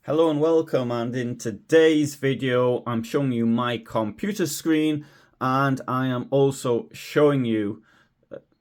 Hello and welcome, and in today's video I'm showing you my computer screen, and I am also showing you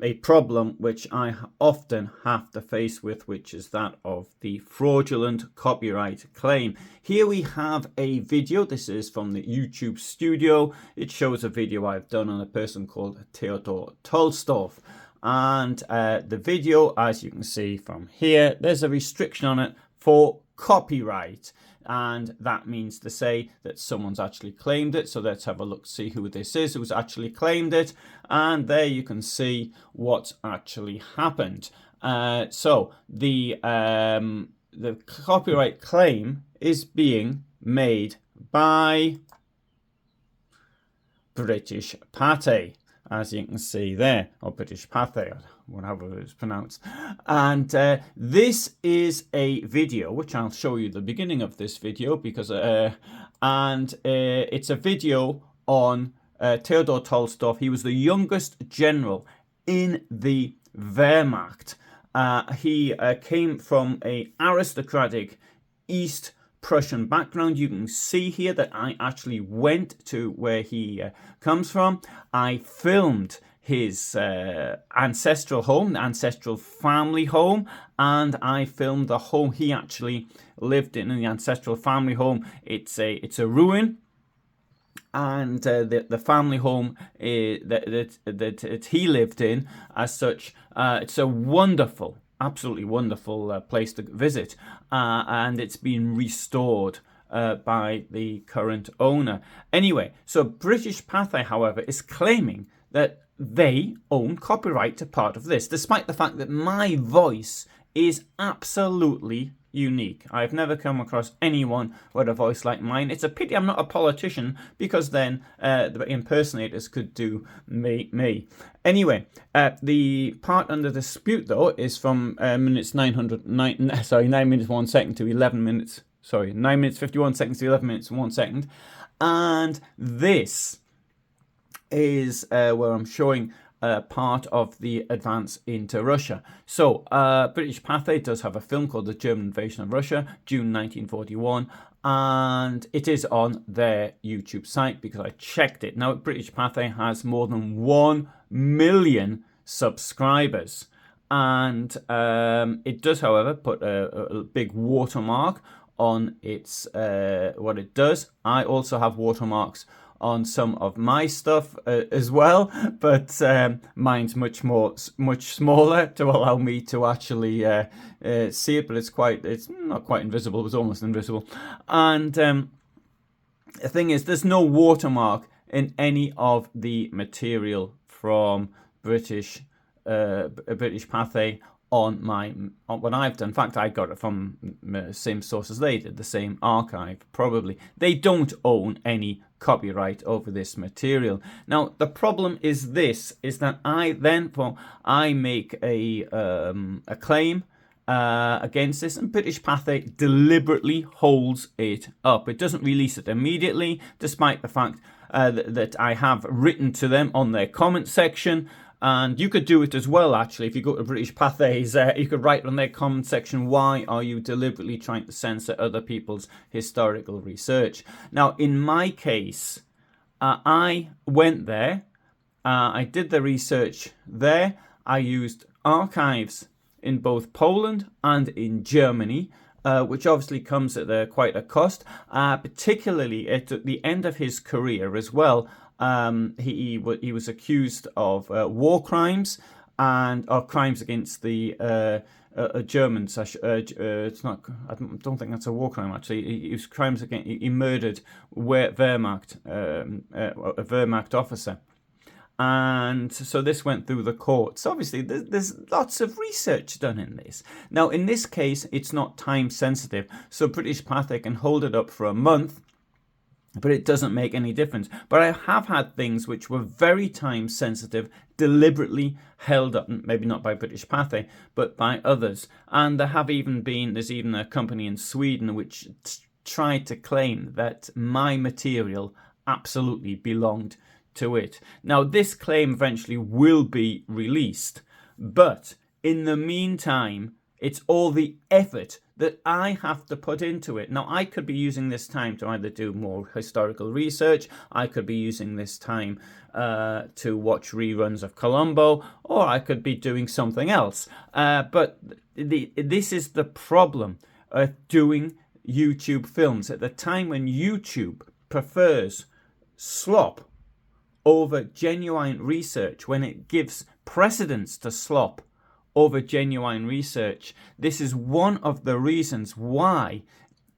a problem which I often have to face with, which is that of the fraudulent copyright claim. Here we have a video. This is from the YouTube studio. It shows a video I've done on a person called Theodor Tolsdorff. And the video, as you can see from here, there's a restriction on it for copyright, and that means to say that someone's actually claimed it. So let's have a look, see who this is who's actually claimed it, and there you can see what's actually happened. So the copyright claim is being made by British Pathé, as you can see there, or British Pathé, whatever it's pronounced. And this is a video which I'll show you the beginning of this video, because it's a video on Theodor Tolsdorff. He was the youngest general in the Wehrmacht. He came from an aristocratic East Prussian background. You can see here that I actually went to where he comes from. I filmed his ancestral home, the ancestral family home, and I filmed the home he actually lived in the ancestral family home. It's a ruin, and the family home that he lived in, as such, it's a wonderful, absolutely wonderful place to visit, and it's been restored by the current owner. Anyway, so British Pathé, however, is claiming that they own copyright to part of this, despite the fact that my voice is absolutely unique. I've never come across anyone with a voice like mine. It's a pity I'm not a politician, because then the impersonators could do me. Anyway, the part under dispute, though, is from 9 minutes 1 second to 11 minutes. 9 minutes 51 seconds to 11 minutes 1 second, and this is where I'm showing part of the advance into Russia. So British Pathé does have a film called The German Invasion of Russia, June 1941, and it is on their YouTube site because I checked it. Now, British Pathé has more than 1 million subscribers, and it does, however, put a big watermark on its what it does. I also have watermarks on some of my stuff as well, but mine's much smaller to allow me to actually see it. But it's not quite invisible, it's almost invisible. And the thing is, there's no watermark in any of the material from British Pathé on what I've done. In fact, I got it from the same source as they did, the same archive, probably. They don't own any copyright over this material. Now, the problem is that I make a claim against this, and British Pathé deliberately holds it up. It doesn't release it immediately, despite the fact that I have written to them on their comment section. And you could do it as well, actually. If you go to British Pathé's, you could write on their comment section, why are you deliberately trying to censor other people's historical research? Now, in my case, I went there, I did the research there, I used archives in both Poland and in Germany, which obviously comes at quite a cost, particularly at the end of his career as well. He was accused of war crimes and of crimes against the Germans. It's not. I don't think that's a war crime, actually. It was crimes against. He murdered a Wehrmacht officer. And so this went through the courts. Obviously, there's lots of research done in this. Now, in this case, it's not time sensitive, so British Pathé can hold it up for a month, but it doesn't make any difference. But I have had things which were very time sensitive deliberately held up, maybe not by British Pathé, but by others. And there's even a company in Sweden which tried to claim that my material absolutely belonged to it. Now, this claim eventually will be released, but in the meantime, it's all the effort that I have to put into it. Now, I could be using this time to either do more historical research, I could be using this time to watch reruns of Columbo, or I could be doing something else. But this is the problem of doing YouTube films at the time when YouTube prefers slop over genuine research, when it gives precedence to slop over genuine research. This is one of the reasons why,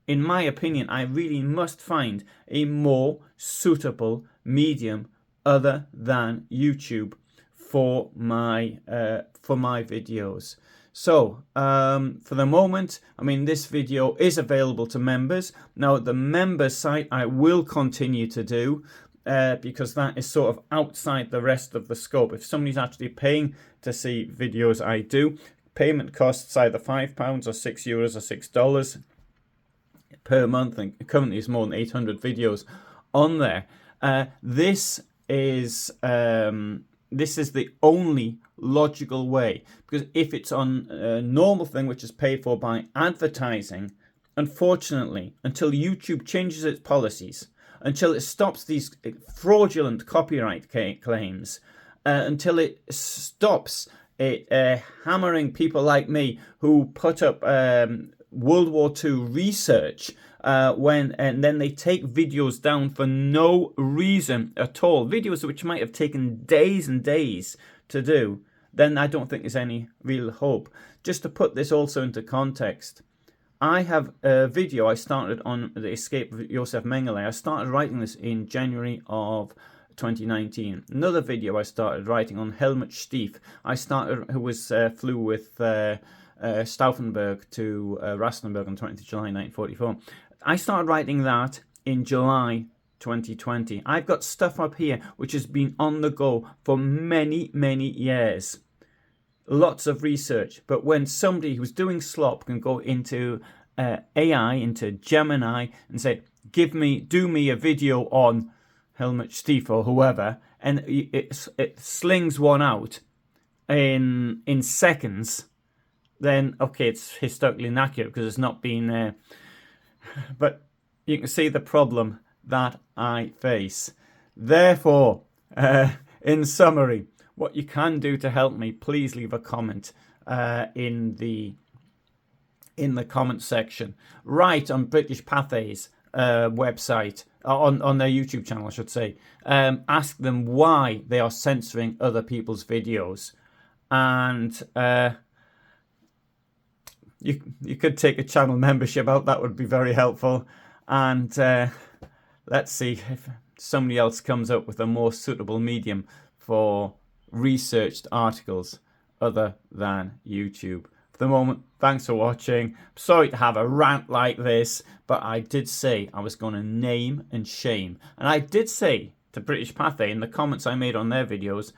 in my opinion, I really must find a more suitable medium other than YouTube for my videos. So for the moment, I mean, this video is available to members. Now, the members site I will continue to do because that is sort of outside the rest of the scope. If somebody's actually paying to see videos I do, payment costs either £5 or €6 or $6 per month, and currently it's more than 800 videos on there. This is the only logical way, because if it's on a normal thing which is paid for by advertising, unfortunately, until YouTube changes its policies, until it stops these fraudulent copyright claims, until it stops it hammering people like me who put up World War II research and then they take videos down for no reason at all, videos which might have taken days and days to do, then I don't think there's any real hope. Just to put this also into context, I have a video I started on the escape of Josef Mengele. I started writing this in January of 2019. Another video I started writing on Helmut Stief. Who flew with Stauffenberg to Rastenburg on 20th July 1944. I started writing that in July 2020. I've got stuff up here which has been on the go for many, many years. Lots of research, but when somebody who's doing slop can go into AI, into Gemini, and say, do me a video on Helmut Stief or whoever, and it slings one out in seconds, then okay, it's historically inaccurate because it's not been but you can see the problem that I face. Therefore, in summary, what you can do to help me, please leave a comment in the comment section. Write on British Pathé's website, on their YouTube channel, I should say. Ask them why they are censoring other people's videos, and you could take a channel membership out. That would be very helpful. And let's see if somebody else comes up with a more suitable medium for researched articles other than YouTube. For the moment, thanks for watching. Sorry to have a rant like this, but I did say I was going to name and shame. And I did say to British Pathé in the comments I made on their videos,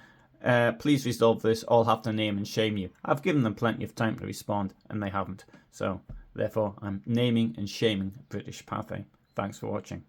please resolve this, I'll have to name and shame you. I've given them plenty of time to respond, and they haven't. So, therefore, I'm naming and shaming British Pathé. Thanks for watching.